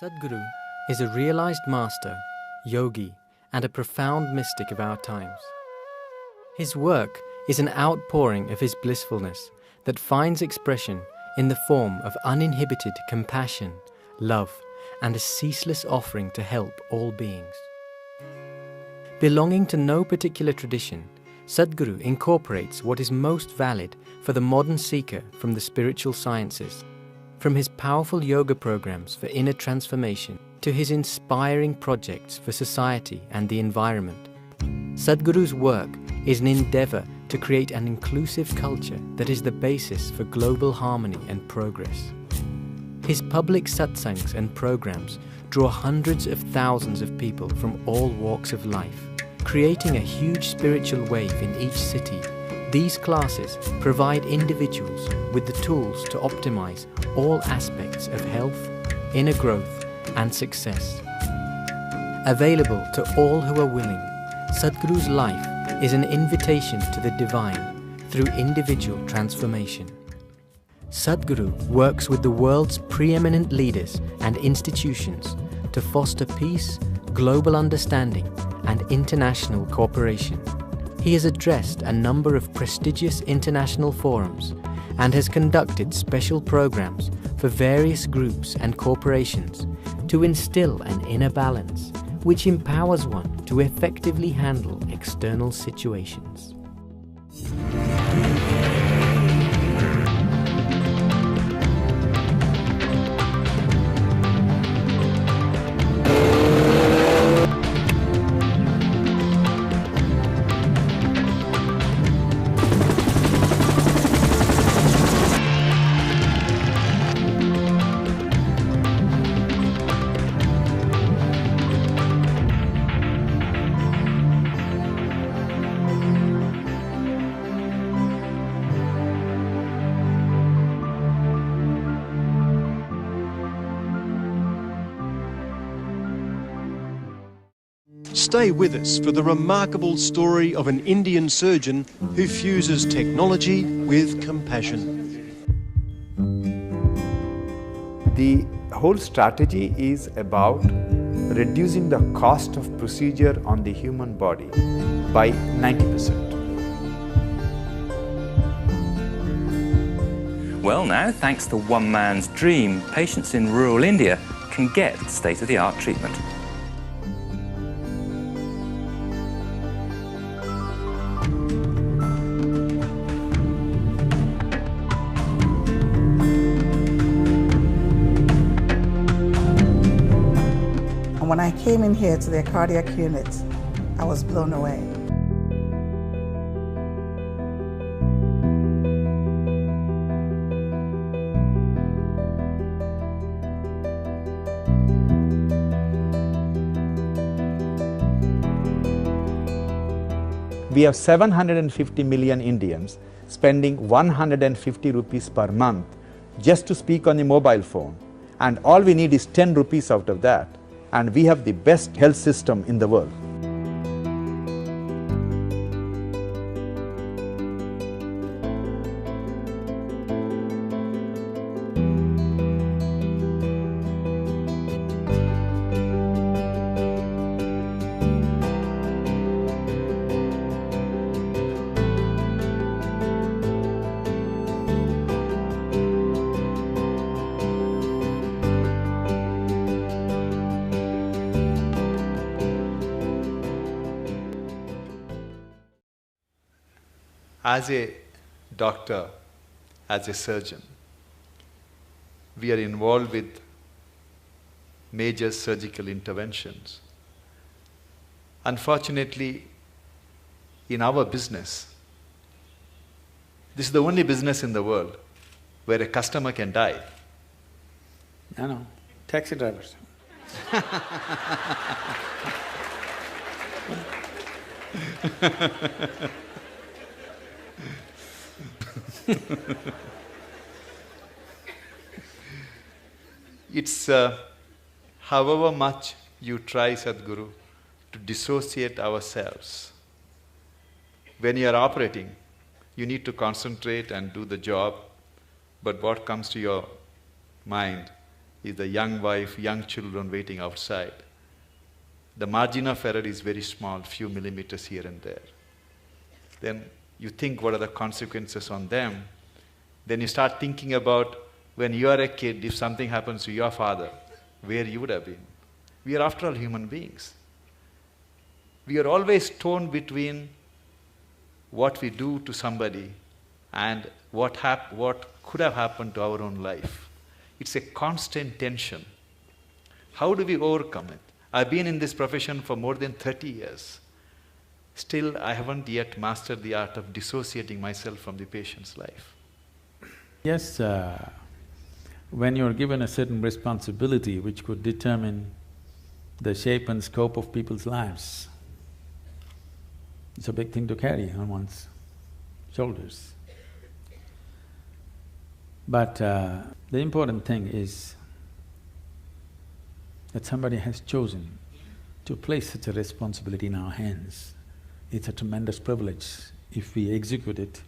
Sadhguru is a realized master, yogi, and a profound mystic of our times. His work is an outpouring of his blissfulness that finds expression in the form of uninhibited compassion, love, and a ceaseless offering to help all beings. Belonging to no particular tradition, Sadhguru incorporates what is most valid for the modern seeker from the spiritual sciences, from his powerful yoga programs for inner transformation to his inspiring projects for society and the environment. Sadhguru's work is an endeavor to create an inclusive culture that is the basis for global harmony and progress. His public satsangs and programs draw hundreds of thousands of people from all walks of life, creating a huge spiritual wave in each city. These classes provide individuals with the tools to optimize all aspects of health, inner growth, and success. Available to all who are willing, Sadhguru's life is an invitation to the divine through individual transformation. Sadhguru works with the world's preeminent leaders and institutions to foster peace, global understanding, and international cooperation. He has addressed a number of prestigious international forums and has conducted special programs for various groups and corporations to instill an inner balance which empowers one to effectively handle external situations. Stay with us for the remarkable story of an Indian surgeon who fuses technology with compassion. The whole strategy is about reducing the cost of procedure on the human body by 90%. Well now, thanks to one man's dream, patients in rural India can get state-of-the-art treatment. When I came in here to their cardiac unit, I was blown away. We have 750 million Indians spending 150 rupees per month just to speak on the mobile phone, and all we need is 10 rupees out of that, and we have the best health system in the world. As a doctor, as a surgeon, we are involved with major surgical interventions. Unfortunately, in our business, this is the only business in the world where a customer can die. No, taxi drivers. It's however much you try, Sadhguru, to dissociate ourselves. When you are operating, you need to concentrate and do the job, but what comes to your mind is the young wife, young children waiting outside. The margin of error is very small, few millimeters here and there. Then you think what are the consequences on them. Then you start thinking about when you are a kid, if something happens to your father, where you would have been. We are after all human beings. We are always torn between what we do to somebody and what could have happened to our own life. It's a constant tension. How do we overcome it? I've been in this profession for more than 30 years. Still, I haven't yet mastered the art of dissociating myself from the patient's life. Yes, when you're given a certain responsibility which could determine the shape and scope of people's lives, it's a big thing to carry on one's shoulders. But the important thing is that somebody has chosen to place such a responsibility in our hands. It's a tremendous privilege if we execute it.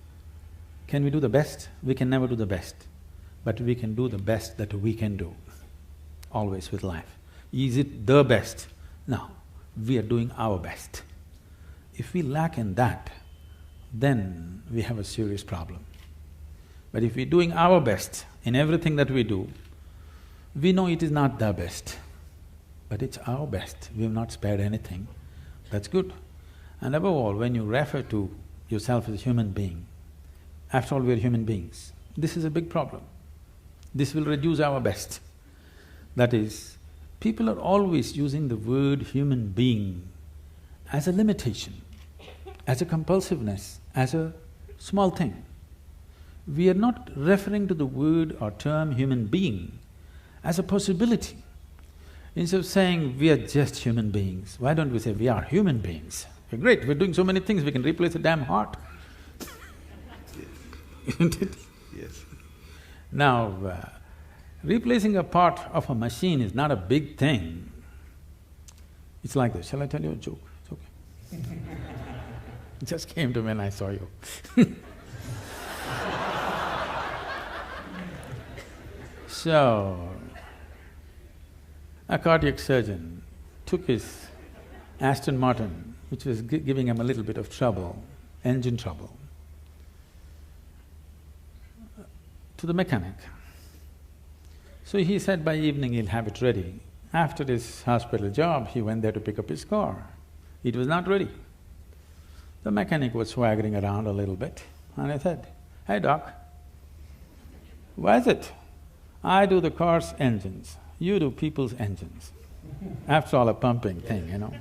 Can we do the best? We can never do the best, but we can do the best that we can do, always with life. Is it the best? No, we are doing our best. If we lack in that, then we have a serious problem. But if we're doing our best in everything that we do, we know it is not the best, but it's our best. We have not spared anything. That's good. And above all, when you refer to yourself as a human being, after all, we're human beings. This is a big problem. This will reduce our best. That is, people are always using the word human being as a limitation, as a compulsiveness, as a small thing. We are not referring to the word or term human being as a possibility. Instead of saying we are just human beings, why don't we say we are human beings? We're great, we're doing so many things, we can replace a damn heart. Isn't it? Yes. Now, replacing a part of a machine is not a big thing. It's like this. Shall I tell you a joke? It's okay. It just came to me when I saw you. So, a cardiac surgeon took his Aston Martin, which was giving him a little bit of trouble, engine trouble, to the mechanic. So he said by evening he'll have it ready. After his hospital job, he went there to pick up his car. It was not ready. The mechanic was swaggering around a little bit, and I said, "Hey doc, why is it I do the car's engines, you do people's engines? After all, a pumping thing, you know.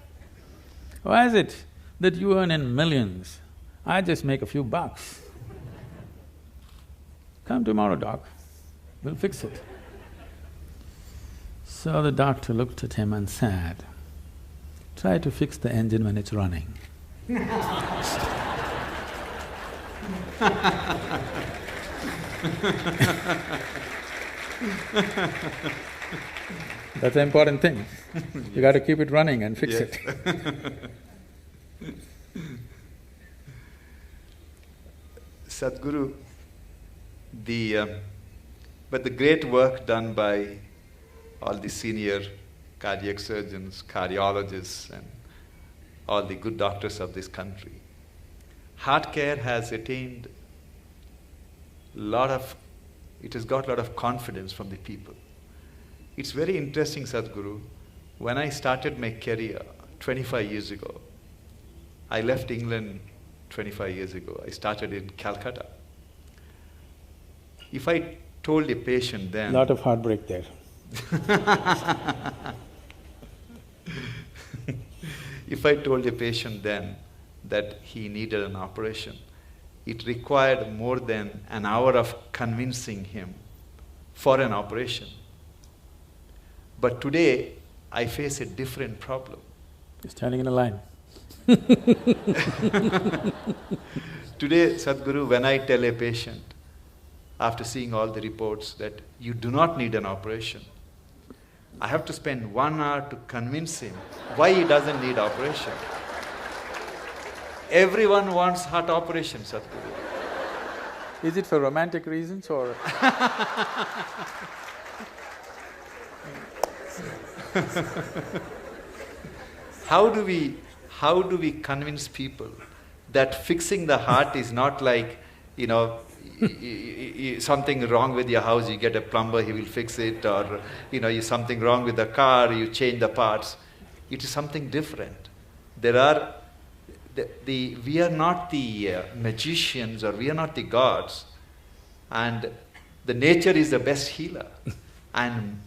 Why is it that you earn in millions, I just make a few bucks? Come tomorrow, doc, we'll fix it." So the doctor looked at him and said, "Try to fix the engine when it's running." That's an important thing. You got to keep it running and fix it. Sadhguru, but the great work done by all the senior cardiac surgeons, cardiologists, and all the good doctors of this country, heart care has attained it has got a lot of confidence from the people. It's very interesting, Sadhguru, when I started my career 25 years ago, I left England 25 years ago, I started in Calcutta. If I told a patient then… Lot of heartbreak there. If I told a patient then that he needed an operation, it required more than an hour of convincing him for an operation. But today, I face a different problem. You're standing in a line. Today, Sadhguru, when I tell a patient, after seeing all the reports, that you do not need an operation, I have to spend 1 hour to convince him why he doesn't need operation. Everyone wants heart operation, Sadhguru. Is it for romantic reasons or… How do we convince people that fixing the heart is not like, something wrong with your house, you get a plumber, he will fix it, or something wrong with the car, you change the parts. It is something different. We are not the magicians, or we are not the gods, and the nature is the best healer. And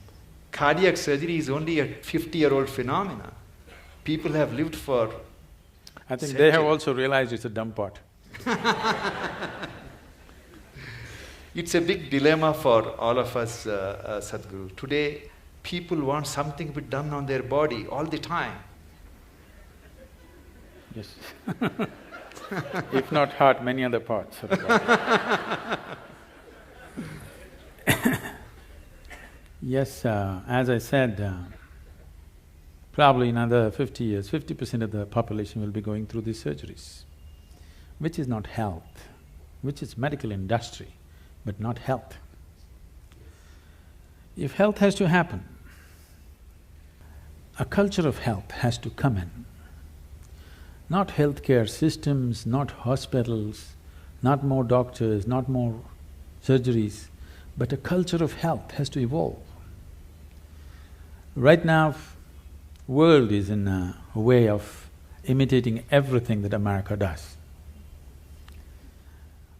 cardiac surgery is only a 50-year-old phenomenon. People have lived for I think centuries. they have also realized it's a dumb pot. It's a big dilemma for all of us, Sadhguru. Today, people want something to be done on their body all the time. Yes. If not heart, many other parts of the body. Yes, as I said, probably in another 50 years, 50% of the population will be going through these surgeries, which is not health, which is medical industry, but not health. If health has to happen, a culture of health has to come in. Not healthcare systems, not hospitals, not more doctors, not more surgeries, but a culture of health has to evolve. Right now, world is in a way of imitating everything that America does.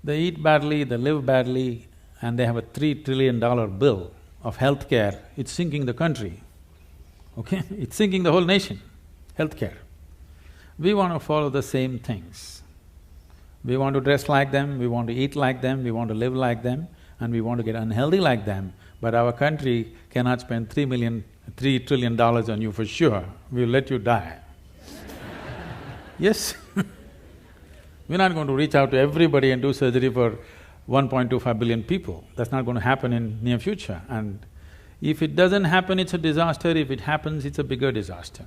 They eat badly, they live badly, and they have a $3 trillion bill of healthcare. It's sinking the country, okay? It's sinking the whole nation, healthcare. We want to follow the same things. We want to dress like them, we want to eat like them, we want to live like them, and we want to get unhealthy like them, but our country cannot spend $3 trillion on you for sure. We'll let you die. Yes. We're not going to reach out to everybody and do surgery for 1.25 billion people. That's not going to happen in near future. And if it doesn't happen, it's a disaster. If it happens, it's a bigger disaster.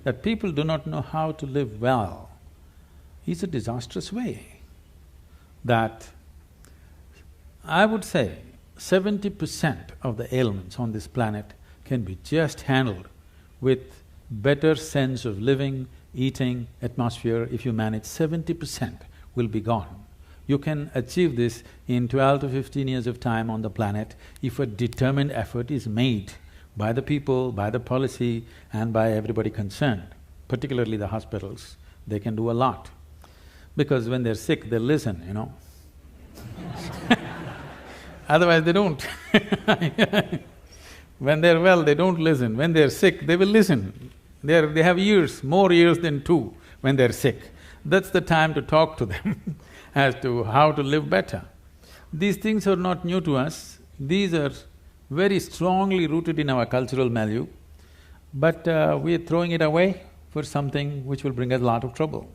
That people do not know how to live well is a disastrous way. That I would say 70% of the ailments on this planet can be just handled with better sense of living, eating, atmosphere. If you manage, 70% will be gone. You can achieve this in 12 to 15 years of time on the planet if a determined effort is made by the people, by the policy and by everybody concerned, particularly the hospitals. They can do a lot. Because when they're sick, they listen, Otherwise they don't. When they're well, they don't listen. When they're sick, they will listen. They have ears, more ears than two when they're sick. That's the time to talk to them as to how to live better. These things are not new to us, these are very strongly rooted in our cultural milieu, but we are throwing it away for something which will bring us a lot of trouble.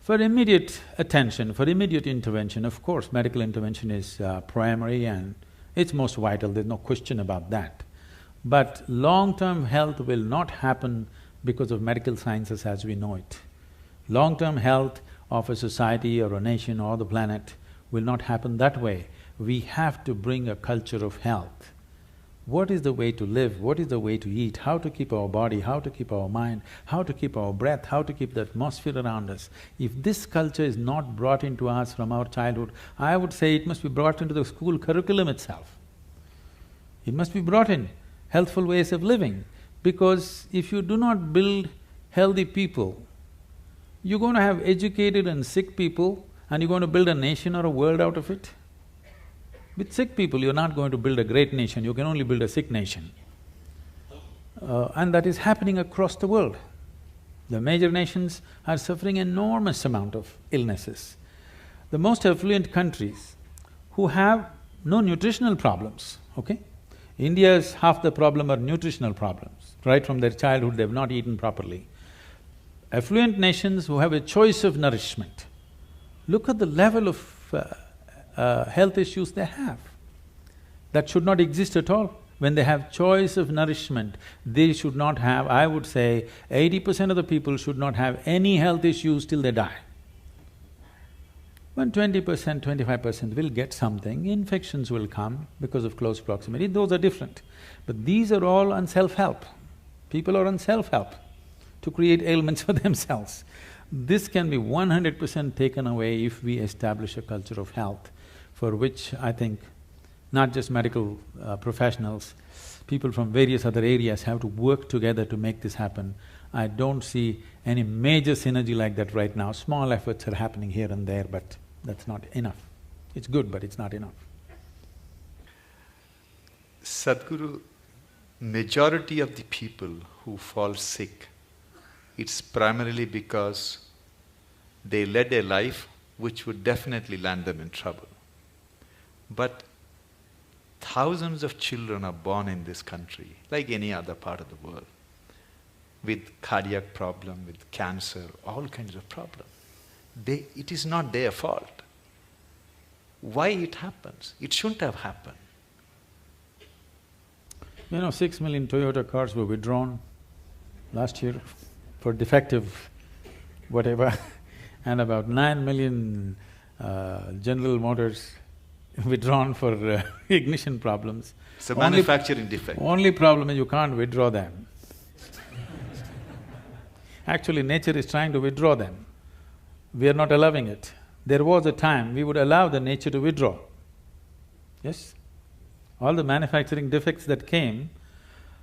For immediate attention, for immediate intervention, of course, medical intervention is primary and it's most vital, there's no question about that. But long-term health will not happen because of medical sciences as we know it. Long-term health of a society or a nation or the planet will not happen that way. We have to bring a culture of health. What is the way to live? What is the way to eat? How to keep our body? How to keep our mind? How to keep our breath? How to keep the atmosphere around us? If this culture is not brought into us from our childhood, I would say it must be brought into the school curriculum itself. It must be brought in, healthful ways of living, because if you do not build healthy people, you're going to have educated and sick people and you're going to build a nation or a world out of it. With sick people, you're not going to build a great nation, you can only build a sick nation. And that is happening across the world. The major nations are suffering enormous amount of illnesses. The most affluent countries who have no nutritional problems, okay? India's half the problem are nutritional problems. Right from their childhood, they've not eaten properly. Affluent nations who have a choice of nourishment, look at the level of health issues they have. That should not exist at all. When they have choice of nourishment, they should not have, I would say, 80% of the people should not have any health issues till they die. When 20%, 25% will get something, infections will come because of close proximity, those are different. But these are all on self-help. People are on self-help to create ailments for themselves. This can be 100% taken away if we establish a culture of health, for which I think not just medical professionals, people from various other areas have to work together to make this happen. I don't see any major synergy like that right now. Small efforts are happening here and there, but that's not enough. It's good, but it's not enough. Sadhguru, majority of the people who fall sick, it's primarily because they led a life which would definitely land them in trouble. But thousands of children are born in this country, like any other part of the world, with cardiac problem, with cancer, all kinds of problems. It is not their fault. Why it happens? It shouldn't have happened. 6 million Toyota cars were withdrawn last year for defective whatever and about 9 million General Motors withdrawn for ignition problems. It's a manufacturing defect. Only problem is you can't withdraw them. Actually, nature is trying to withdraw them. We are not allowing it. There was a time we would allow the nature to withdraw. Yes? All the manufacturing defects that came,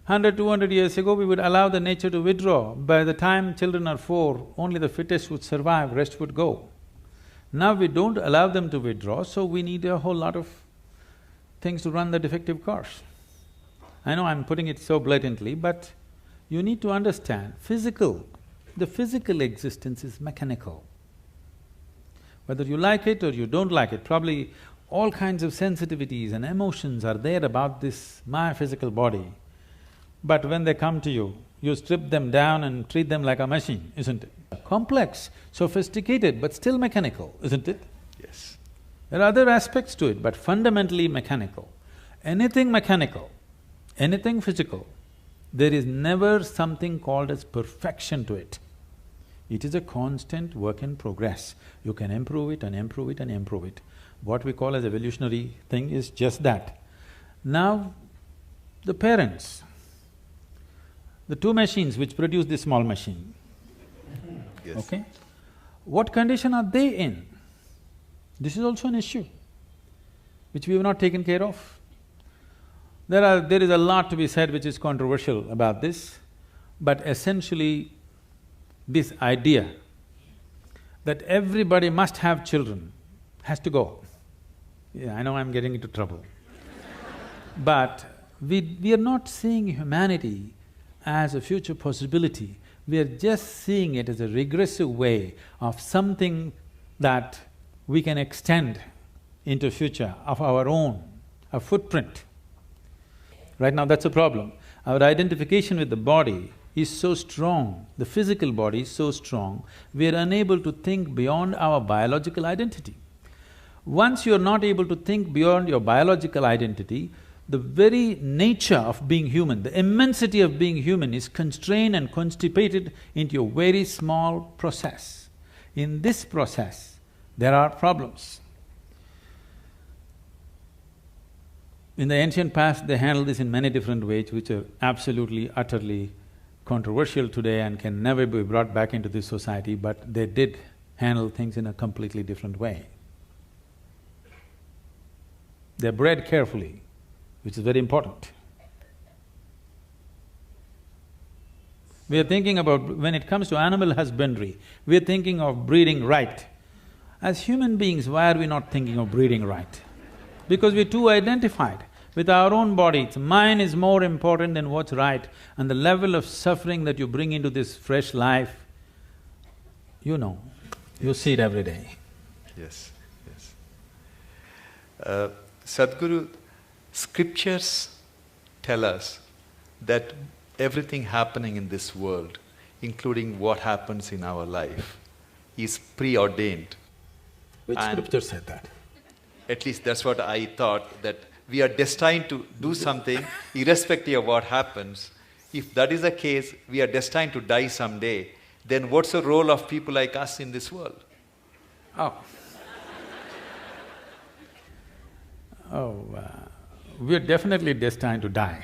100, 200 years ago, we would allow the nature to withdraw. By the time children are 4, only the fittest would survive, rest would go. Now we don't allow them to withdraw, so we need a whole lot of things to run the defective cars. I know I'm putting it so blatantly, but you need to understand, the physical existence is mechanical. Whether you like it or you don't like it, probably all kinds of sensitivities and emotions are there about this, my physical body. But when they come to you, you strip them down and treat them like a machine, isn't it? Complex, sophisticated, but still mechanical, isn't it? Yes. There are other aspects to it, but fundamentally mechanical. Anything mechanical, anything physical, there is never something called as perfection to it. It is a constant work in progress. You can improve it and improve it and improve it. What we call as evolutionary thing is just that. Now, the parents, the two machines which produce this small machine, Yes. okay? What condition are they in? This is also an issue which we have not taken care of. There is a lot to be said which is controversial about this, but essentially this idea that everybody must have children has to go. Yeah, I know I'm getting into trouble. But we are not seeing humanity as a future possibility. We are just seeing it as a regressive way of something that we can extend into future of our own, a footprint. Right now that's a problem. Our identification with the body is so strong, the physical body is so strong, we are unable to think beyond our biological identity. Once you are not able to think beyond your biological identity, the very nature of being human, the immensity of being human is constrained and constipated into a very small process. In this process, there are problems. In the ancient past, they handled this in many different ways, which are absolutely, utterly controversial today and can never be brought back into this society, but they did handle things in a completely different way. They're bred carefully, which is very important. We are thinking about… when it comes to animal husbandry, we are thinking of breeding right. As human beings, why are we not thinking of breeding right? Because we're too identified with our own bodies. Mine is more important than what's right, and the level of suffering that you bring into this fresh life, you know, you see it every day. Yes, yes. Sadhguru, scriptures tell us that everything happening in this world, including what happens in our life, is preordained. Which scripture said that? At least that's what I thought, that we are destined to do something irrespective of what happens. If that is the case, we are destined to die someday, then what's the role of people like us in this world? Oh. Oh, we're definitely destined to die.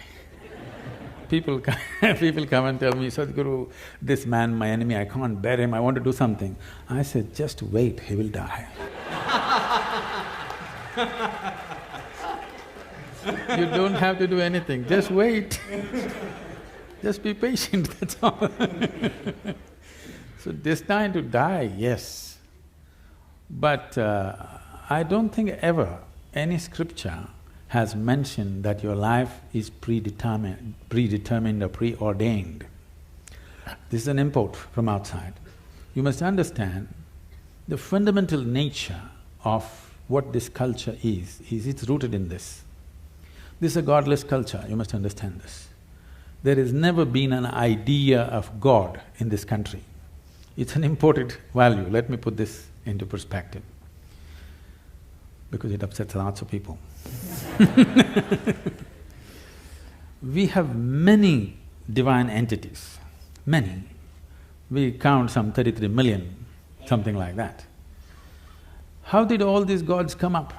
People come and tell me, Sadhguru, this man, my enemy, I can't bear him, I want to do something. I said, just wait, he will die. You don't have to do anything, just wait. Just be patient, that's all. So destined to die, yes. But I don't think ever any scripture has mentioned that your life is predetermined or preordained. This is an import from outside. You must understand the fundamental nature of what this culture is it's rooted in this. This is a godless culture, you must understand this. There has never been an idea of God in this country. It's an imported value, let me put this into perspective, because it upsets lots of people. We have many divine entities, many. We count some 33 million, something like that. How did all these gods come up?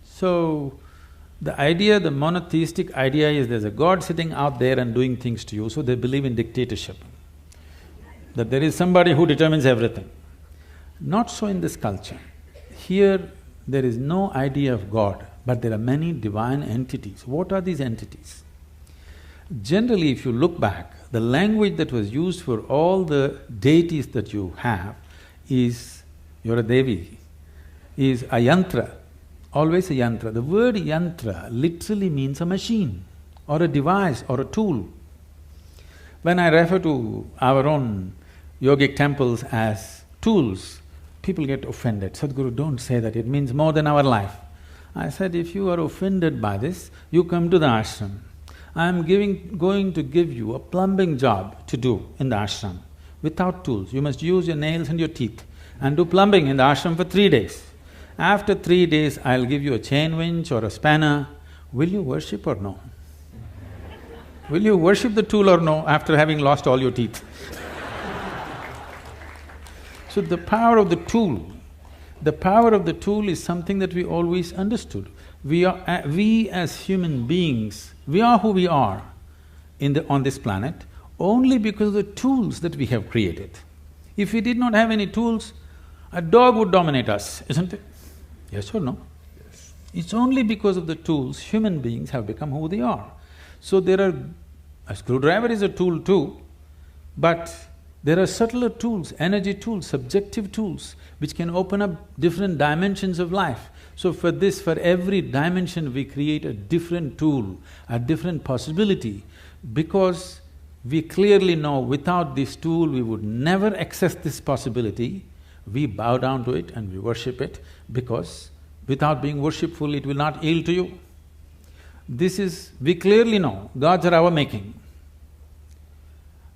So, the idea, the monotheistic idea is there's a god sitting out there and doing things to you, so they believe in dictatorship. That there is somebody who determines everything. Not so in this culture. Here, there is no idea of God, but there are many divine entities. What are these entities? Generally, if you look back, the language that was used for all the deities that you have is, you're a Devi, is a yantra, always a yantra. The word yantra literally means a machine or a device or a tool. When I refer to our own yogic temples as tools, people get offended. Sadhguru, don't say that, it means more than our life. I said, if you are offended by this, you come to the ashram. I am going to give you a plumbing job to do in the ashram without tools. You must use your nails and your teeth and do plumbing in the ashram for 3 days. After 3 days, I'll give you a chain winch or a spanner. Will you worship or no? Will you worship the tool or no after having lost all your teeth? So the power of the tool is something that we always understood. We as human beings, we are who we are on this planet only because of the tools that we have created. If we did not have any tools, a dog would dominate us, isn't it? Yes or no? Yes. It's only because of the tools human beings have become who they are. So a screwdriver is a tool too, but there are subtler tools, energy tools, subjective tools, which can open up different dimensions of life. So for every dimension we create a different tool, a different possibility, because we clearly know without this tool we would never access this possibility. We bow down to it and we worship it, because without being worshipful it will not yield to you. We clearly know, gods are our making.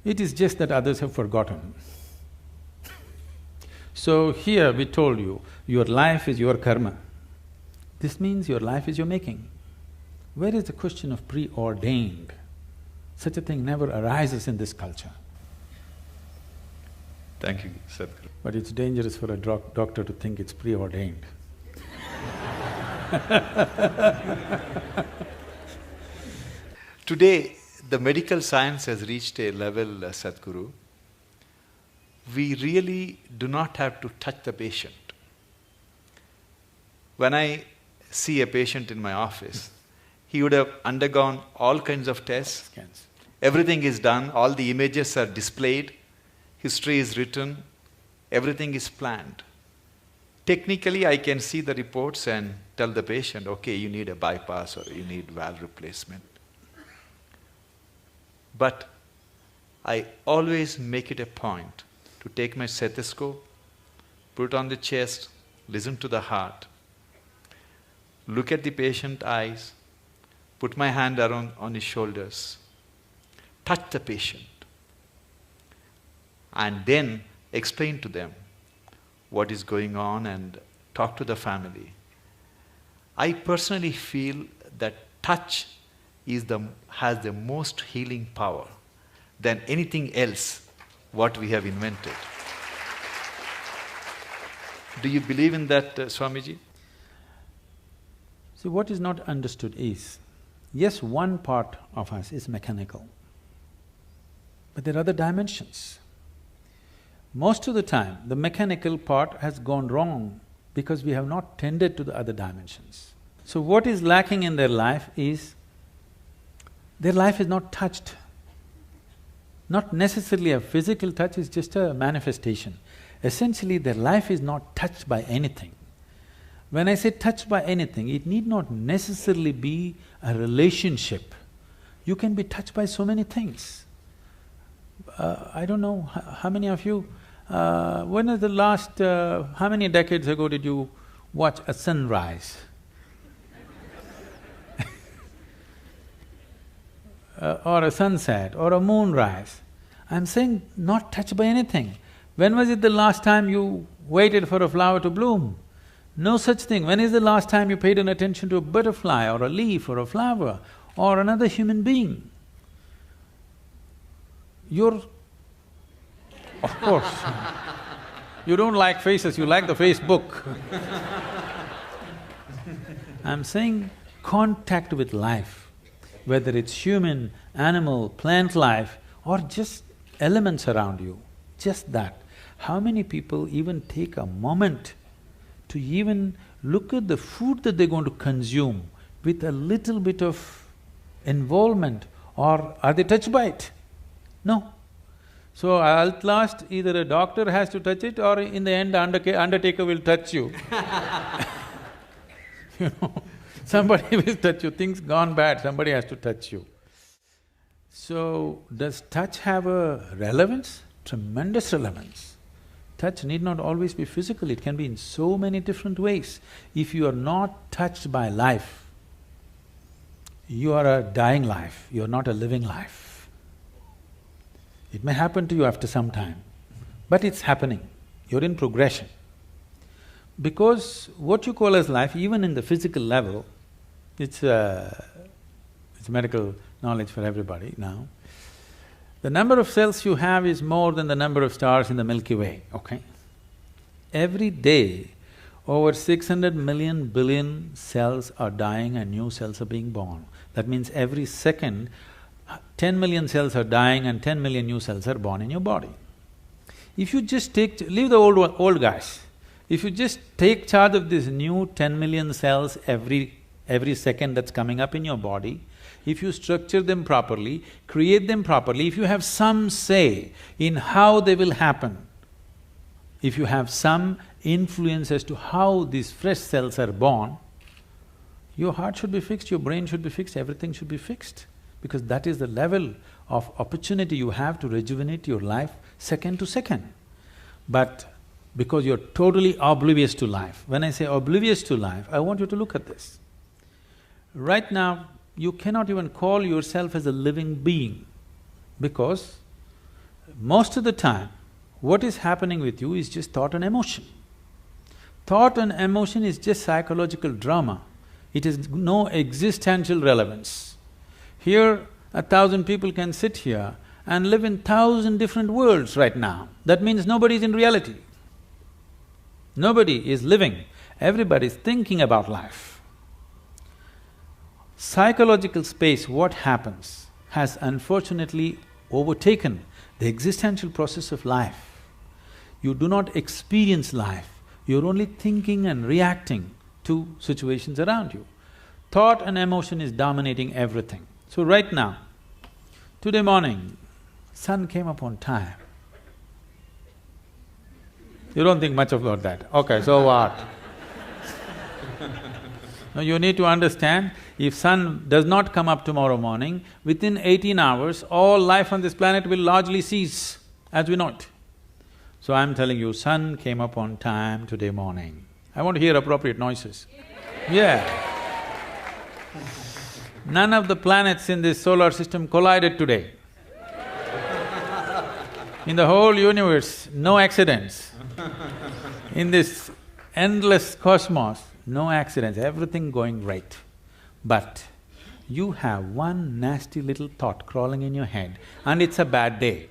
It is just that others have forgotten. So here we told you, your life is your karma. This means your life is your making. Where is the question of preordained? Such a thing never arises in this culture. Thank you, Sadhguru. But it's dangerous for a doctor to think it's preordained. Today, the medical science has reached a level, Sadhguru, we really do not have to touch the patient. When I see a patient in my office, he would have undergone all kinds of tests. Scans. Everything is done, all the images are displayed, history is written, everything is planned. Technically, I can see the reports and tell the patient, okay, you need a bypass or you need valve replacement. But I always make it a point to take my stethoscope, put it on the chest, listen to the heart, look at the patient's eyes, put my hand around on his shoulders, touch the patient, and then explain to them what is going on and talk to the family. I personally feel that touch has the most healing power than anything else what we have invented. Do you believe in that, Swamiji? See, what is not understood is, yes, one part of us is mechanical, but there are other dimensions. Most of the time, the mechanical part has gone wrong because we have not tended to the other dimensions. So what is lacking in their life is, their life is not touched. Not necessarily a physical touch, is just a manifestation. Essentially, their life is not touched by anything. When I say touched by anything, it need not necessarily be a relationship. You can be touched by so many things. I don't know how many of you… when was the last… how many decades ago did you watch a sunrise? Or a sunset, or a moonrise. I'm saying not touched by anything. When was it the last time you waited for a flower to bloom? No such thing. When is the last time you paid an attention to a butterfly or a leaf or a flower or another human being? You're… of course, you don't like faces, you like the Facebook. I'm saying contact with life, whether it's human, animal, plant life or just elements around you, just that. How many people even take a moment to even look at the food that they're going to consume with a little bit of involvement, or are they touched by it? No. So at last, either a doctor has to touch it or in the end undertaker will touch you. You know, somebody will touch you, things gone bad, somebody has to touch you. So, does touch have a relevance? Tremendous relevance. Touch need not always be physical, it can be in so many different ways. If you are not touched by life, you are a dying life, you are not a living life. It may happen to you after some time, but it's happening, you're in progression. Because what you call as life, even in the physical level, it's medical knowledge for everybody now. The number of cells you have is more than the number of stars in the Milky Way, okay? Every day, over 600 million billion cells are dying and new cells are being born. That means every second, 10 million cells are dying and 10 million new cells are born in your body. If you just leave the old guys, if you just take charge of this new 10 million cells every second that's coming up in your body, if you structure them properly, create them properly, if you have some say in how they will happen, if you have some influence as to how these fresh cells are born, your heart should be fixed, your brain should be fixed, everything should be fixed. Because that is the level of opportunity you have to rejuvenate your life second to second. But because you're totally oblivious to life, when I say oblivious to life, I want you to look at this. Right now, you cannot even call yourself as a living being because most of the time, what is happening with you is just thought and emotion. Thought and emotion is just psychological drama. It has no existential relevance. Here, 1,000 people can sit here and live in 1,000 different worlds right now. That means nobody is in reality. Nobody is living, everybody is thinking about life. Psychological space, what happens, has unfortunately overtaken the existential process of life. You do not experience life, you're only thinking and reacting to situations around you. Thought and emotion is dominating everything. So right now, today morning, sun came up on time. You don't think much about that, okay, so what? Now you need to understand, if sun does not come up tomorrow morning, within 18 hours, all life on this planet will largely cease as we know it. So I'm telling you, sun came up on time today morning. I want to hear appropriate noises. Yeah. None of the planets in this solar system collided today. In the whole universe, no accidents. In this endless cosmos, no accidents, everything going right. But you have one nasty little thought crawling in your head and it's a bad day.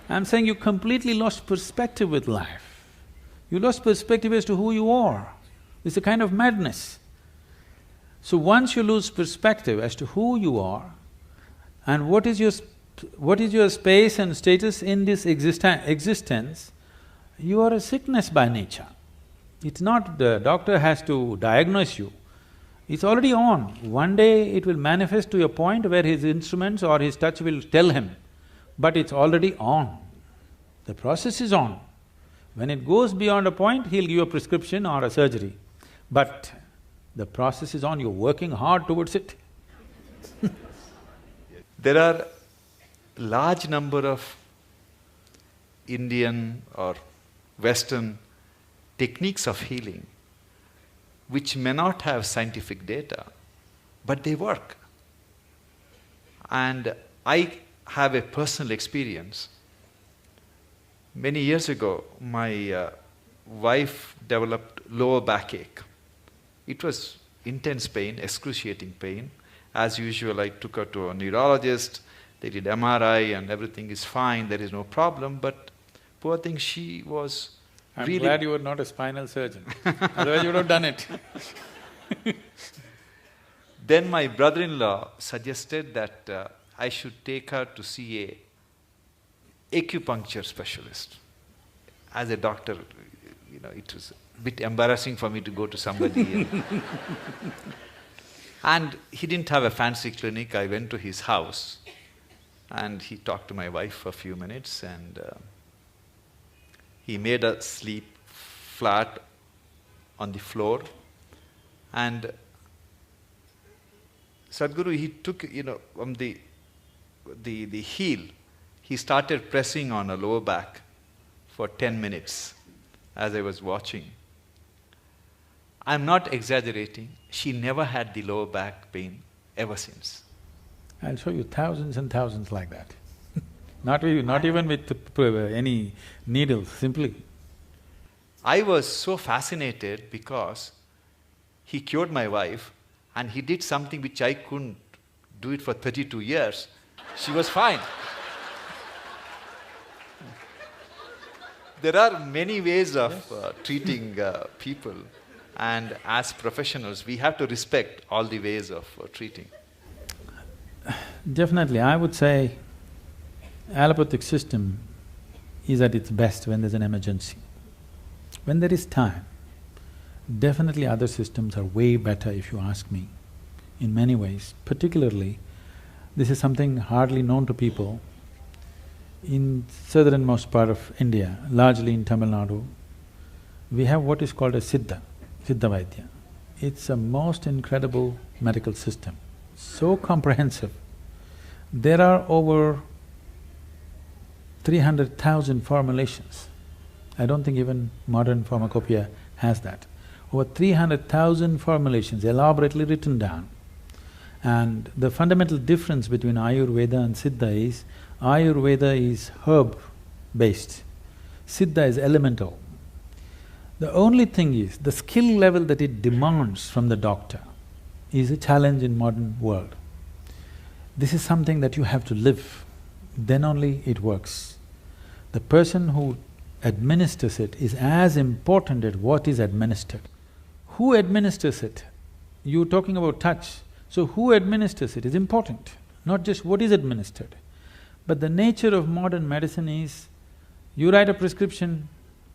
I'm saying you completely lost perspective with life. You lost perspective as to who you are. It's a kind of madness. So once you lose perspective as to who you are and what is your space and status in this existence, you are a sickness by nature. It's not the doctor has to diagnose you, it's already on. One day it will manifest to a point where his instruments or his touch will tell him, but it's already on. The process is on. When it goes beyond a point, he'll give you a prescription or a surgery. But the process is on, you're working hard towards it. There are large number of Indian or Western techniques of healing which may not have scientific data, but they work. And I have a personal experience. Many years ago, my wife developed lower backache. It was intense pain, excruciating pain. As usual, I took her to a neurologist. They did MRI and everything is fine, there is no problem, but poor thing, she was I'm really… glad you were not a spinal surgeon, otherwise you would have done it. Then my brother-in-law suggested that I should take her to see a acupuncture specialist. As a doctor, it was a bit embarrassing for me to go to somebody. And he didn't have a fancy clinic. I went to his house and he talked to my wife for a few minutes and he made her sleep flat on the floor. And Sadhguru, he took, from the heel, he started pressing on her lower back for 10 minutes as I was watching. I'm not exaggerating, she never had the lower back pain ever since. I'll show you thousands and thousands like that. Not even with any needles, simply. I was so fascinated because he cured my wife and he did something which I couldn't do it for 32 years. She was fine. There are many ways of treating people, and as professionals, we have to respect all the ways of treating. Definitely, I would say allopathic system is at its best when there's an emergency. When there is time, definitely other systems are way better if you ask me, in many ways. Particularly, this is something hardly known to people. In southernmost part of India, largely in Tamil Nadu, we have what is called a Siddha Vaidya. It's a most incredible medical system, so comprehensive. There are over 300,000 formulations. I don't think even modern pharmacopoeia has that. Over 300,000 formulations elaborately written down. And the fundamental difference between Ayurveda and Siddha is, Ayurveda is herb-based, Siddha is elemental. The only thing is, the skill level that it demands from the doctor is a challenge in modern world. This is something that you have to live, then only it works. The person who administers it is as important as what is administered. Who administers it? You're talking about touch, so who administers it is important, not just what is administered. But the nature of modern medicine is, you write a prescription,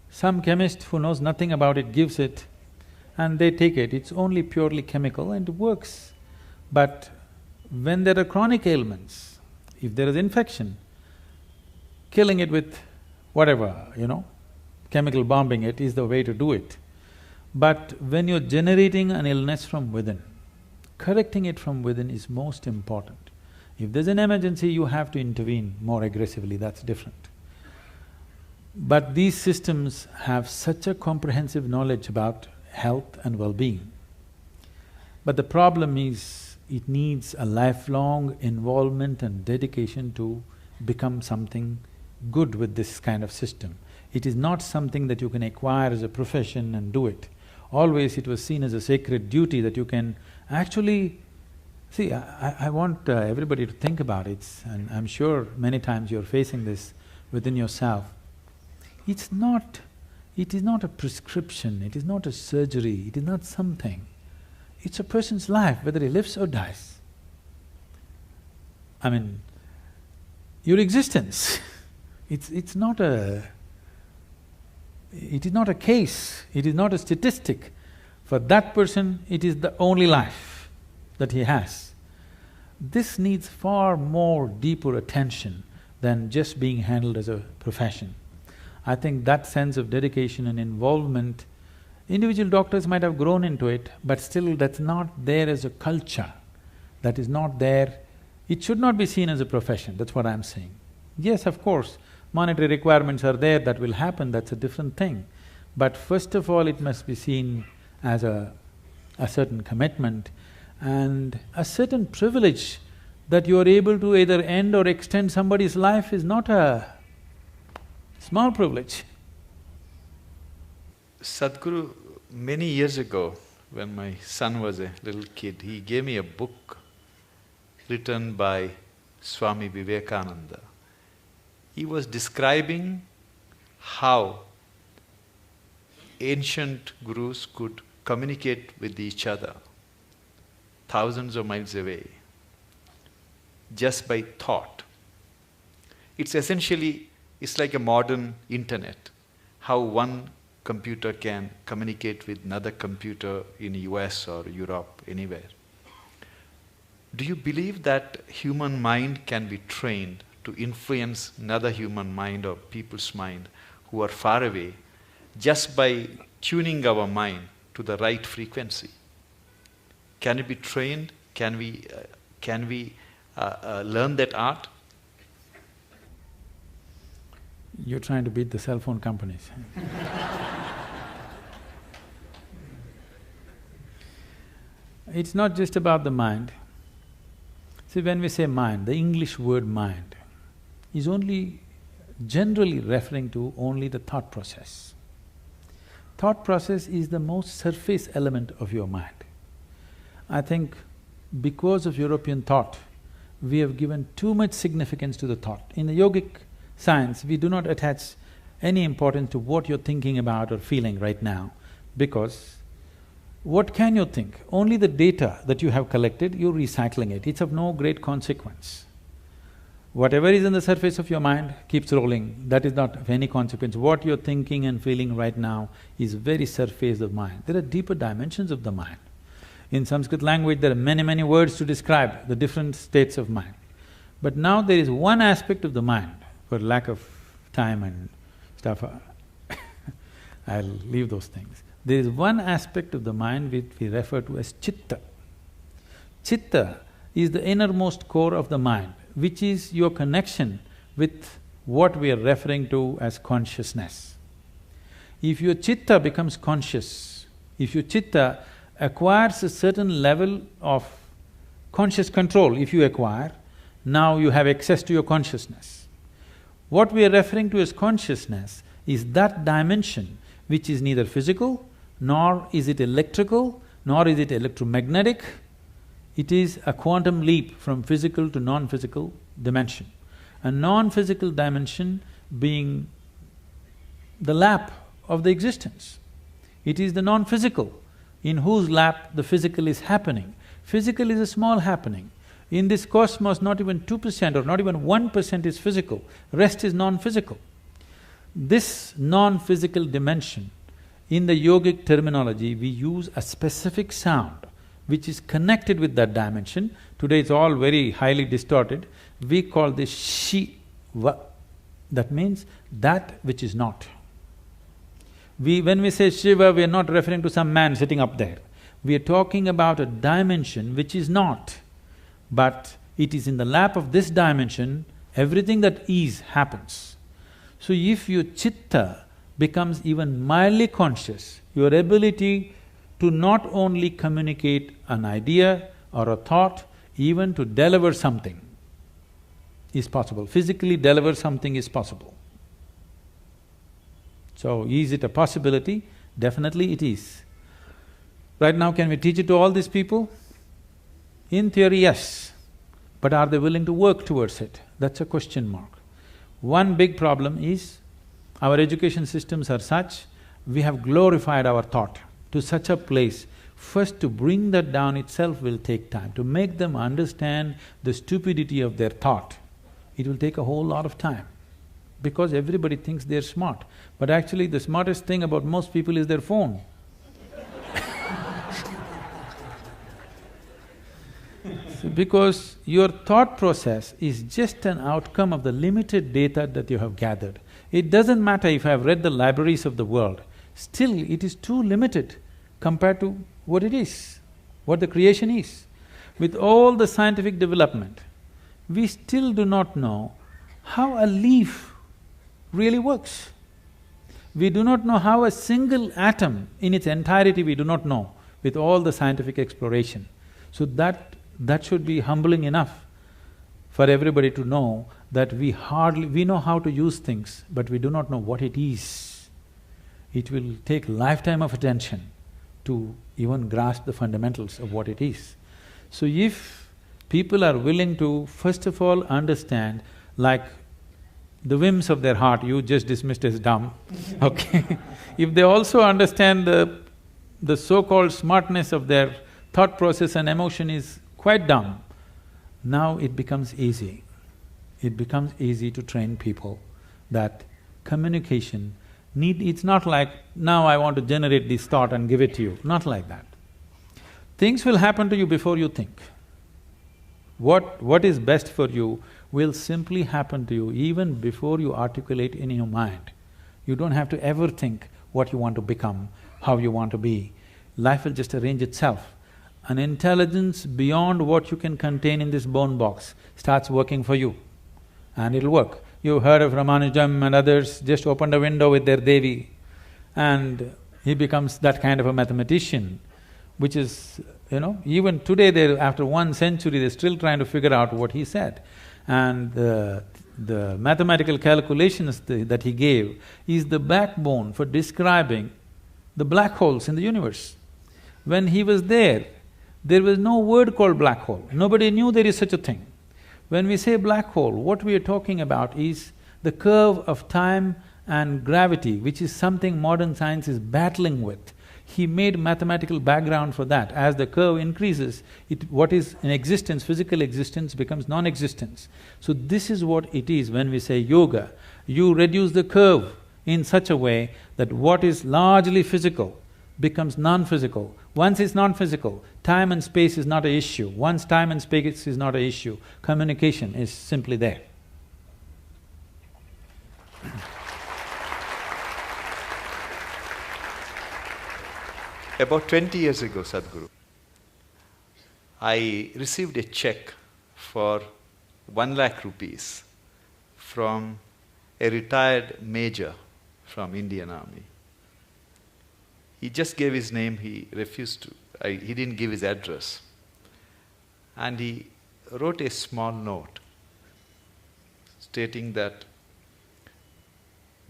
some chemist who knows nothing about it gives it, and they take it. It's only purely chemical and it works. But when there are chronic ailments, if there is infection, killing it with whatever, chemical bombing it is the way to do it. But when you're generating an illness from within, correcting it from within is most important. If there's an emergency, you have to intervene more aggressively, that's different. But these systems have such a comprehensive knowledge about health and well-being. But the problem is, it needs a lifelong involvement and dedication to become something good with this kind of system. It is not something that you can acquire as a profession and do it. Always it was seen as a sacred duty that you can actually… See, I want everybody to think about it, and I'm sure many times you're facing this within yourself. It's not It is not a prescription, it is not a surgery, it is not something. It's a person's life, whether he lives or dies. I mean, your existence, it's not a… it is not a case, it is not a statistic. For that person, it is the only life that he has. This needs far more deeper attention than just being handled as a profession. I think that sense of dedication and involvement, individual doctors might have grown into it, but still that's not there as a culture, that is not there. It should not be seen as a profession, that's what I'm saying. Yes, of course, monetary requirements are there, that will happen, that's a different thing. But first of all, it must be seen as a certain commitment and a certain privilege that you are able to either end or extend somebody's life is not a small privilege. Sadhguru, many years ago, when my son was a little kid, he gave me a book written by Swami Vivekananda. He was describing how ancient gurus could communicate with each other thousands of miles away just by thought. It's essentially… it's like a modern internet, how one computer can communicate with another computer in US or Europe, anywhere. Do you believe that human mind can be trained to influence another human mind or people's mind who are far away just by tuning our mind to the right frequency? Can it be trained? Can we learn that art? You're trying to beat the cell phone companies. It's not just about the mind. See, when we say mind, the English word mind is only generally referring to only the thought process. Thought process is the most surface element of your mind. I think because of European thought, we have given too much significance to the thought. In the yogic science, we do not attach any importance to what you're thinking about or feeling right now, because what can you think? Only the data that you have collected, you're recycling it, it's of no great consequence. Whatever is on the surface of your mind keeps rolling, that is not of any consequence. What you're thinking and feeling right now is very surface of mind. There are deeper dimensions of the mind. In Sanskrit language, there are many words to describe the different states of mind. But now there is one aspect of the mind, for lack of time and stuff, I'll leave those things. There is one aspect of the mind which we refer to as chitta. Chitta is the innermost core of the mind, which is your connection with what we are referring to as consciousness. If your chitta becomes conscious, if your chitta acquires a certain level of conscious control, if you acquire, now you have access to your consciousness. What we are referring to as consciousness is that dimension which is neither physical, nor is it electrical, nor is it electromagnetic. It is a quantum leap from physical to non-physical dimension. A non-physical dimension being the lap of the existence. It is the non-physical in whose lap the physical is happening. Physical is a small happening. In this cosmos, not even 2% or not even 1% is physical, rest is non-physical. This non-physical dimension, in the yogic terminology, we use a specific sound which is connected with that dimension. Today it's all very highly distorted. We call this Shiva. That means that which is not. When we say Shiva, we are not referring to some man sitting up there. We are talking about a dimension which is not, but it is in the lap of this dimension, everything that is happens. So if your chitta becomes even mildly conscious, your ability to not only communicate an idea or a thought, even to deliver something is possible. Physically deliver something is possible. So, is it a possibility? Definitely it is. Right now, can we teach it to all these people? In theory, yes. But are they willing to work towards it? That's a question mark. One big problem is, our education systems are such we have glorified our thought to such a place. First, to bring that down itself will take time. To make them understand the stupidity of their thought, it will take a whole lot of time. Because everybody thinks they're smart, but actually the smartest thing about most people is their phone. Because your thought process is just an outcome of the limited data that you have gathered. It doesn't matter if I have read the libraries of the world, still it is too limited compared to what it is, what the creation is. With all the scientific development, we still do not know how a leaf really works. We do not know how a single atom in its entirety we do not know with all the scientific exploration. So that should be humbling enough for everybody to know that we know how to use things, but we do not know what it is. It will take lifetime of attention to even grasp the fundamentals of what it is. So if people are willing to first of all understand, like the whims of their heart you just dismissed as dumb, okay? If they also understand the so-called smartness of their thought process and emotion is quite dumb, now it becomes easy. It becomes easy to train people that communication it's not like, now I want to generate this thought and give it to you, not like that. Things will happen to you before you think. What is best for you will simply happen to you even before you articulate in your mind. You don't have to ever think what you want to become, how you want to be. Life will just arrange itself. An intelligence beyond what you can contain in this bone box starts working for you, and it'll work. You've heard of Ramanujam and others, just opened a window with their Devi, and he becomes that kind of a mathematician, which is, even today after 1 century, they're still trying to figure out what he said. And the mathematical calculations that he gave is the backbone for describing the black holes in the universe. When he was there was no word called black hole, nobody knew there is such a thing. When we say black hole, what we are talking about is the curve of time and gravity, which is something modern science is battling with. He made mathematical background for that. As the curve increases, what is in existence, physical existence, becomes non-existence. So this is what it is when we say yoga. You reduce the curve in such a way that what is largely physical becomes non-physical. Once it's non-physical, time and space is not an issue. Once time and space is not an issue, communication is simply there. About 20 years ago, Sadhguru, I received a check for 1 lakh rupees from a retired major from Indian Army. He just gave his name, he refused to, he didn't give his address. And he wrote a small note stating that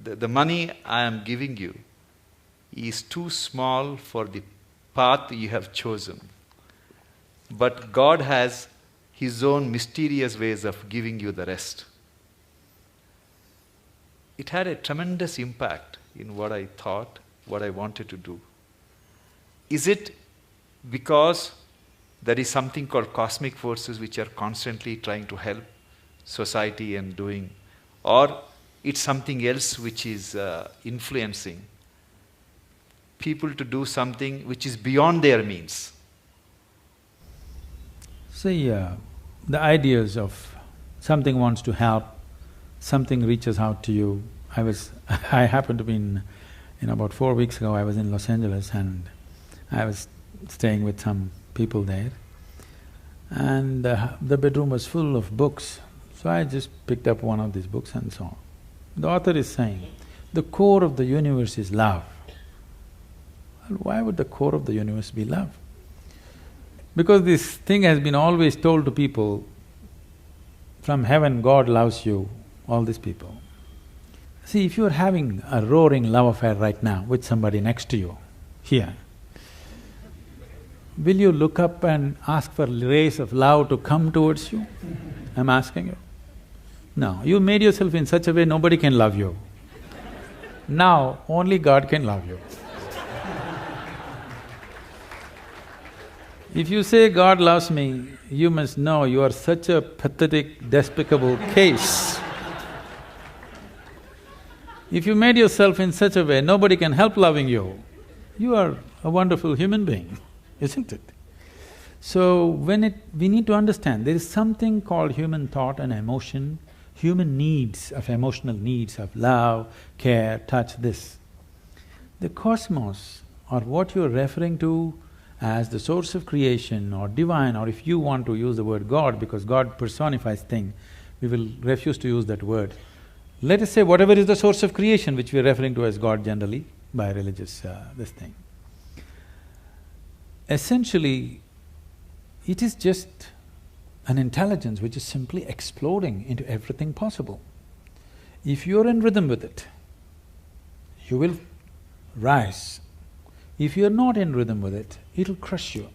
the money I am giving you is too small for the path you have chosen. But God has His own mysterious ways of giving you the rest. It had a tremendous impact in what I thought, what I wanted to do. Is it because there is something called cosmic forces which are constantly trying to help society and doing, or it's something else which is influencing people to do something which is beyond their means? See, the ideas of something wants to help, something reaches out to you. I happened to be about 4 weeks ago, I was in Los Angeles and I was staying with some people there, and the bedroom was full of books. So I just picked up one of these books and so on. The author is saying, the core of the universe is love. Well, why would the core of the universe be love? Because this thing has been always told to people, from heaven God loves you, all these people. See, if you're having a roaring love affair right now with somebody next to you, here, will you look up and ask for rays of love to come towards you? I'm asking you. No, you made yourself in such a way nobody can love you. Now, only God can love you. If you say God loves me, you must know you are such a pathetic, despicable case. If you made yourself in such a way, nobody can help loving you. You are a wonderful human being, isn't it? So we need to understand, there is something called human thought and emotion, human needs, of emotional needs of love, care, touch, this. The cosmos, or what you're referring to as the source of creation or divine, or if you want to use the word God, because God personifies thing, we will refuse to use that word. Let us say whatever is the source of creation, which we are referring to as God generally, by religious this thing. Essentially, it is just an intelligence which is simply exploding into everything possible. If you're in rhythm with it, you will rise. If you're not in rhythm with it, it'll crush you.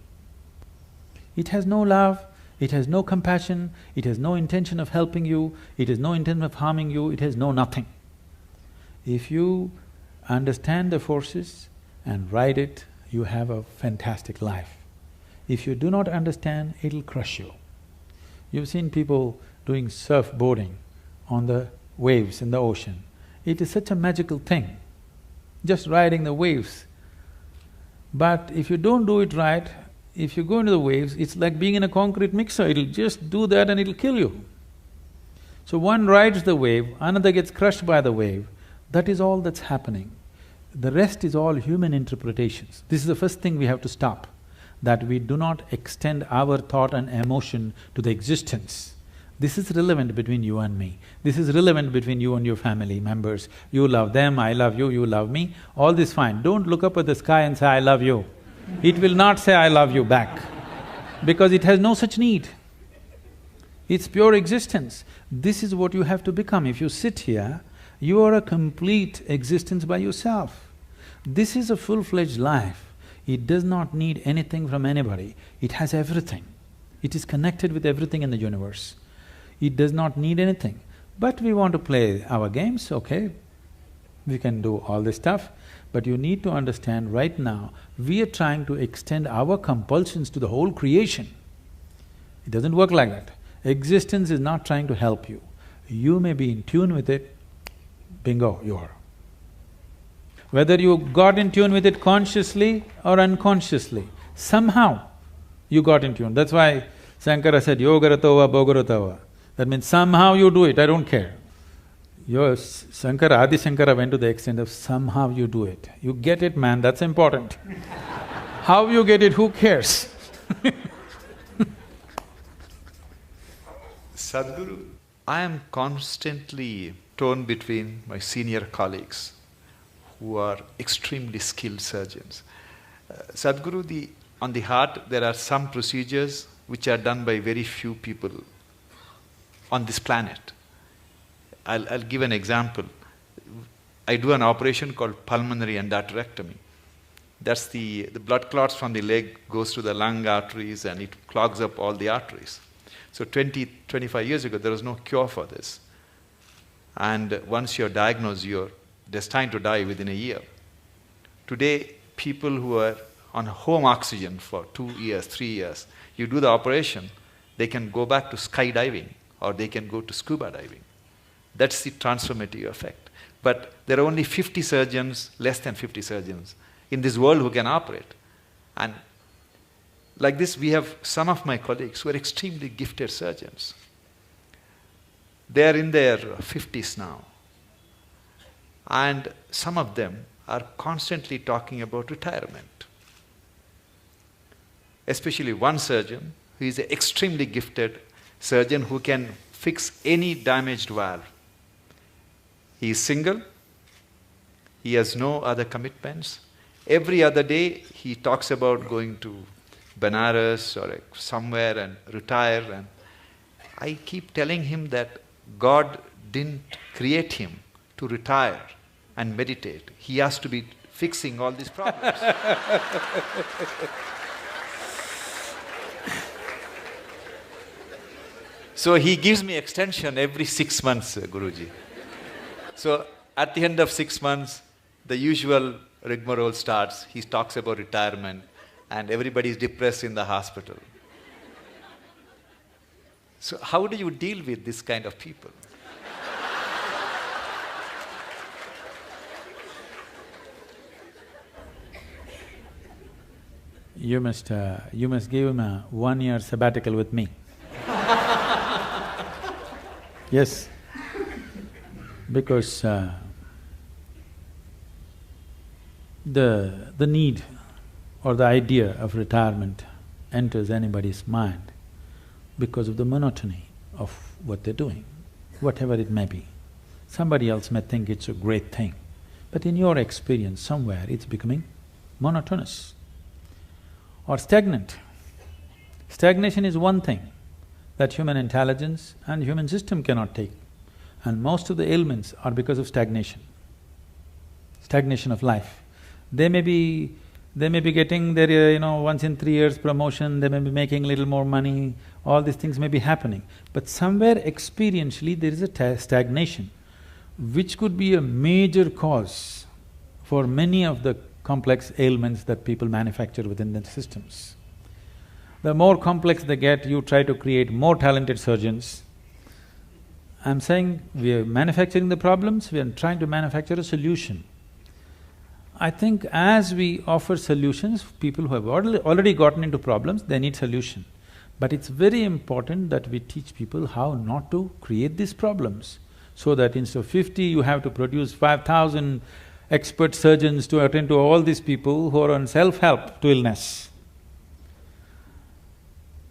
It has no love, it has no compassion, it has no intention of helping you, it has no intention of harming you, it has no nothing. If you understand the forces and ride it, you have a fantastic life. If you do not understand, it'll crush you. You've seen people doing surfboarding on the waves in the ocean. It is such a magical thing, just riding the waves. But if you don't do it right, if you go into the waves, it's like being in a concrete mixer, it'll just do that and it'll kill you. So one rides the wave, another gets crushed by the wave, that is all that's happening. The rest is all human interpretations. This is the first thing we have to stop, that we do not extend our thought and emotion to the existence. This is relevant between you and me. This is relevant between you and your family members. You love them, I love you, you love me, all this fine. Don't look up at the sky and say, I love you. It will not say, I love you back, because it has no such need. It's pure existence. This is what you have to become. If you sit here, you are a complete existence by yourself. This is a full-fledged life. It does not need anything from anybody. It has everything. It is connected with everything in the universe. It does not need anything. But we want to play our games, okay, we can do all this stuff, but you need to understand right now, we are trying to extend our compulsions to the whole creation. It doesn't work like that. Existence is not trying to help you. You may be in tune with it, bingo, you are. Whether you got in tune with it consciously or unconsciously, somehow you got in tune. That's why Shankara said, yogaratova bhogaratova. That means somehow you do it, I don't care. Your Shankara, Adi Shankara went to the extent of somehow you do it. You get it, man, that's important. How you get it, who cares? Sadhguru, I am constantly torn between my senior colleagues who are extremely skilled surgeons. Sadhguru, on the heart, there are some procedures which are done by very few people on this planet. I'll give an example. I do an operation called pulmonary endarterectomy. That's the blood clots from the leg goes to the lung arteries and it clogs up all the arteries. So 25 years ago, there was no cure for this. And once you're diagnosed, you're destined to die within a year. Today, people who are on home oxygen for 2 years, 3 years, you do the operation, they can go back to skydiving or they can go to scuba diving. That's the transformative effect. But there are only 50 surgeons, less than 50 surgeons in this world who can operate. And like this, we have some of my colleagues who are extremely gifted surgeons. They are in their 50s now. And some of them are constantly talking about retirement. Especially one surgeon who is an extremely gifted surgeon who can fix any damaged valve. He is single, he has no other commitments. Every other day he talks about going to Benares or somewhere and retire, and I keep telling him that God didn't create him to retire and meditate. He has to be fixing all these problems. So he gives me extension every 6 months, Guruji. So At the end of 6 months, the usual rigmarole starts. He talks about retirement and everybody is depressed in the hospital. So how do you deal with this kind of people? You must give him a 1-year sabbatical with me. Yes, because the need or the idea of retirement enters anybody's mind because of the monotony of what they're doing, whatever it may be. Somebody else may think it's a great thing, but in your experience, somewhere it's becoming monotonous or stagnant. Stagnation is one thing that human intelligence and human system cannot take, and most of the ailments are because of stagnation of life. They may be getting their, once in 3 years promotion, they may be making little more money, all these things may be happening. But somewhere experientially there is a stagnation, which could be a major cause for many of the complex ailments that people manufacture within their systems. The more complex they get, you try to create more talented surgeons. I'm saying we are manufacturing the problems, we are trying to manufacture a solution. I think as we offer solutions, people who have already gotten into problems, they need solution. But it's very important that we teach people how not to create these problems, so that instead of 50, you have to produce 5,000 expert surgeons to attend to all these people who are on self-help to illness.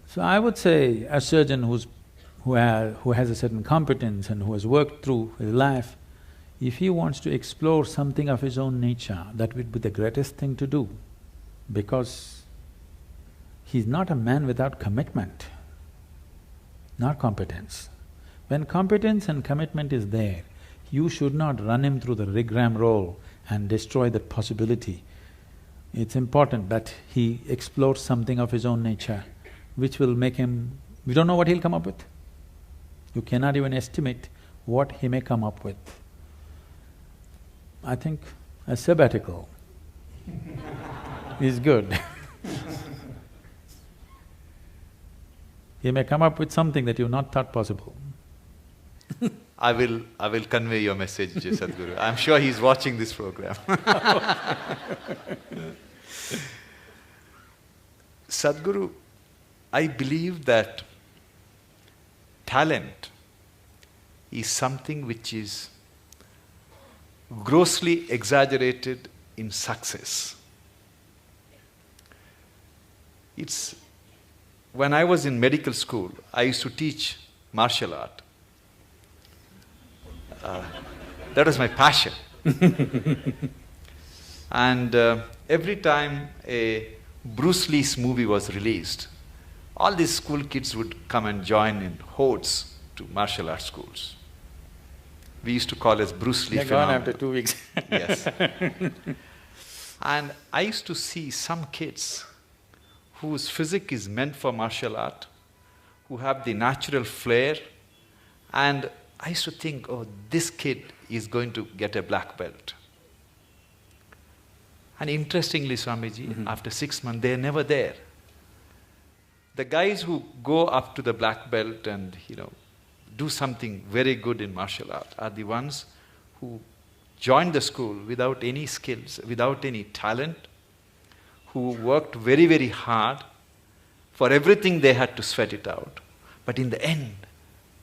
So I would say a surgeon who has a certain competence and who has worked through his life, if he wants to explore something of his own nature, that would be the greatest thing to do, because he's not a man without commitment, not competence. When competence and commitment is there, you should not run him through the rigmarole and destroy that possibility. It's important that he explores something of his own nature, which will make him… we don't know what he'll come up with. You cannot even estimate what he may come up with. I think a sabbatical is good. He may come up with something that you've not thought possible. I will convey your message, Sadhguru. I'm sure he's watching this program. Sadhguru, I believe that talent is something which is grossly exaggerated in success. It's… when I was in medical school, I used to teach martial art. That was my passion. And every time a Bruce Lee's movie was released, all these school kids would come and join in hordes to martial arts schools. We used to call it Bruce Lee They're phenomenon. gone after 2 weeks. Yes. And I used to see some kids whose physique is meant for martial art, who have the natural flair, and I used to think, oh, this kid is going to get a black belt. And interestingly, Swamiji, after 6 months, they're never there. The guys who go up to the black belt and, do something very good in martial art are the ones who joined the school without any skills, without any talent, who worked very, very hard. For everything they had to sweat it out. But in the end,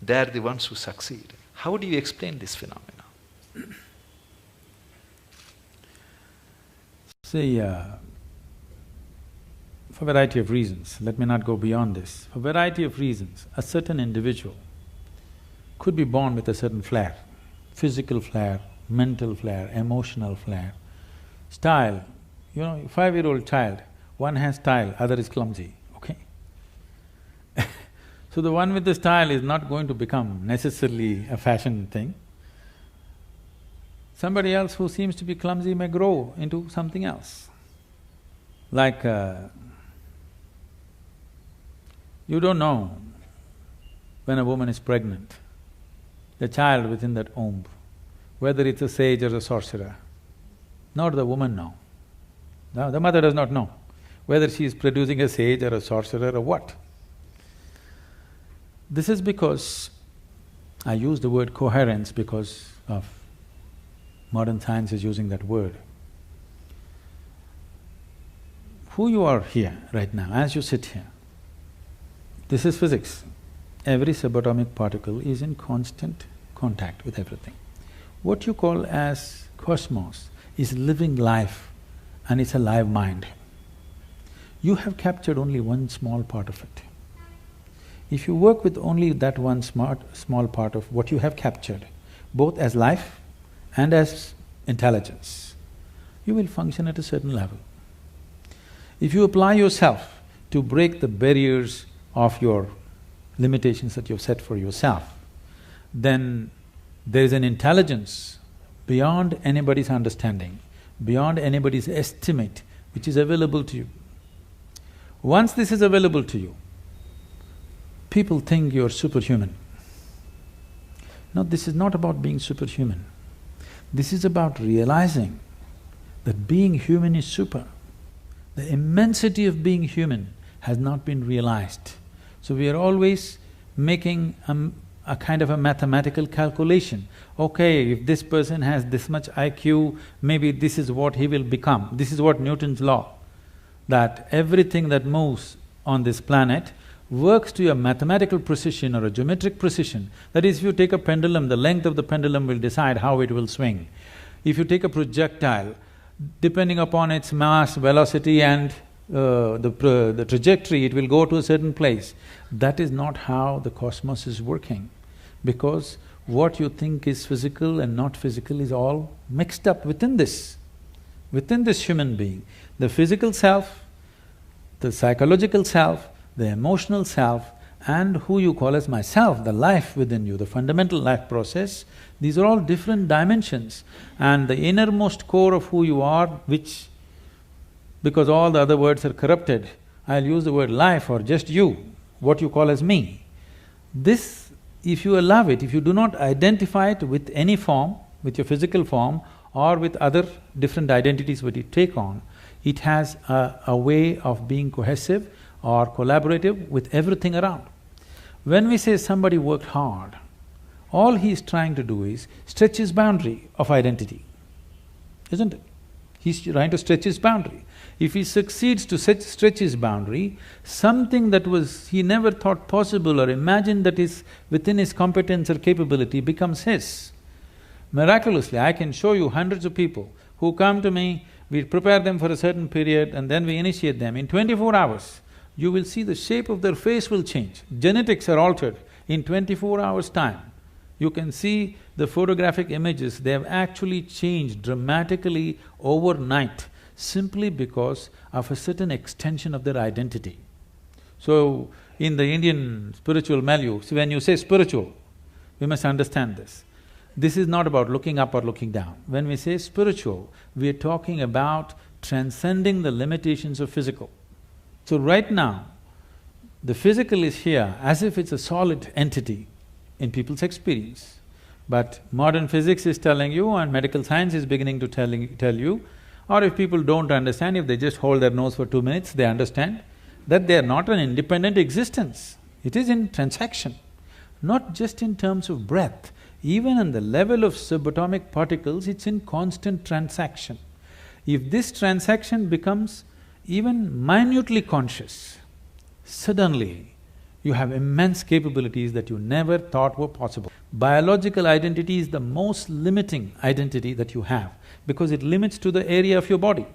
they are the ones who succeed. How do you explain this phenomenon? See, for a variety of reasons, let me not go beyond this. For a variety of reasons, a certain individual could be born with a certain flair, physical flair, mental flair, emotional flair, style. 5-year-old child, one has style, other is clumsy, okay? So the one with the style is not going to become necessarily a fashion thing. Somebody else who seems to be clumsy may grow into something else. Like, you don't know when a woman is pregnant, the child within that womb, whether it's a sage or a sorcerer. Nor the woman know. No, the mother does not know whether she is producing a sage or a sorcerer or what. This is because I use the word coherence because of modern science is using that word. Who you are here right now, as you sit here, this is physics. Every subatomic particle is in constant contact with everything. What you call as cosmos is living life and it's a live mind. You have captured only one small part of it. If you work with only that one small part of what you have captured, both as life and as intelligence, you will function at a certain level. If you apply yourself to break the barriers of your limitations that you've set for yourself, then there is an intelligence beyond anybody's understanding, beyond anybody's estimate, which is available to you. Once this is available to you, people think you're superhuman. No, this is not about being superhuman. This is about realizing that being human is super. The immensity of being human has not been realized. So we are always making a kind of a mathematical calculation. Okay, if this person has this much IQ, maybe this is what he will become. This is what Newton's law, that everything that moves on this planet works to a mathematical precision or a geometric precision. That is, if you take a pendulum, the length of the pendulum will decide how it will swing. If you take a projectile, depending upon its mass, velocity and the trajectory, it will go to a certain place. That is not how the cosmos is working, because what you think is physical and not physical is all mixed up within this human being. The physical self, the psychological self, the emotional self, and who you call as myself, the life within you, the fundamental life process, these are all different dimensions. And the innermost core of who you are, which, because all the other words are corrupted, I'll use the word life or just you, what you call as me. This, if you allow it, if you do not identify it with any form, with your physical form or with other different identities what you take on, it has a way of being cohesive or collaborative with everything around. When we say somebody worked hard, all he is trying to do is stretch his boundary of identity, isn't it? He's trying to stretch his boundary. If he succeeds to stretch his boundary, something that was he never thought possible or imagined that is within his competence or capability becomes his. Miraculously, I can show you hundreds of people who come to me, we prepare them for a certain period and then we initiate them. In 24 hours, you will see the shape of their face will change. Genetics are altered in 24 hours' time. You can see the photographic images, they have actually changed dramatically overnight simply because of a certain extension of their identity. So, in the Indian spiritual milieu, so when you say spiritual, we must understand this. This is not about looking up or looking down. When we say spiritual, we are talking about transcending the limitations of physical. So right now, the physical is here as if it's a solid entity in people's experience. But modern physics is telling you and medical science is beginning to tell you, or if people don't understand, if they just hold their nose for 2 minutes, they understand that they are not an independent existence. It is in transaction, not just in terms of breath. Even on the level of subatomic particles, it's in constant transaction. If this transaction becomes even minutely conscious, suddenly you have immense capabilities that you never thought were possible. Biological identity is the most limiting identity that you have because it limits to the area of your body.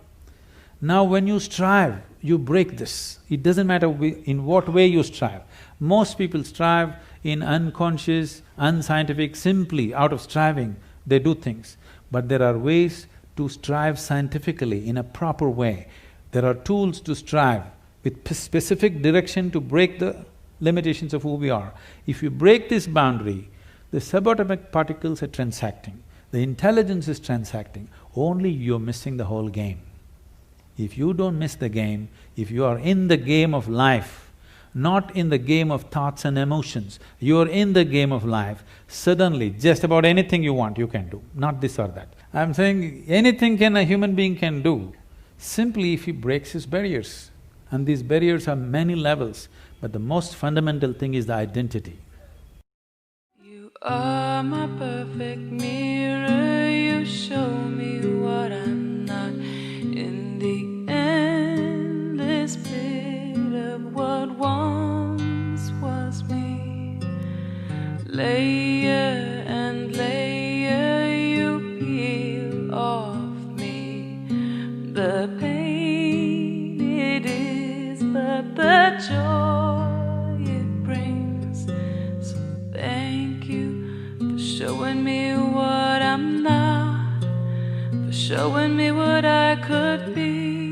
Now when you strive, you break this. It doesn't matter in what way you strive. Most people strive in unconscious, unscientific, simply out of striving, they do things. But there are ways to strive scientifically in a proper way. There are tools to strive with specific direction to break the limitations of who we are. If you break this boundary, the subatomic particles are transacting, the intelligence is transacting, only you're missing the whole game. If you don't miss the game, if you are in the game of life, not in the game of thoughts and emotions. You're in the game of life. Suddenly, just about anything you want, you can do, not this or that. I'm saying anything a human being can do, simply if he breaks his barriers. And these barriers are many levels, but the most fundamental thing is the identity. You are my perfect mirror, you show me what I'm not. In the endless pit of what once was me, layer and layer you peel off me. The pain it is, but the joy it brings. So thank you for showing me what I'm not, for showing me what I could be.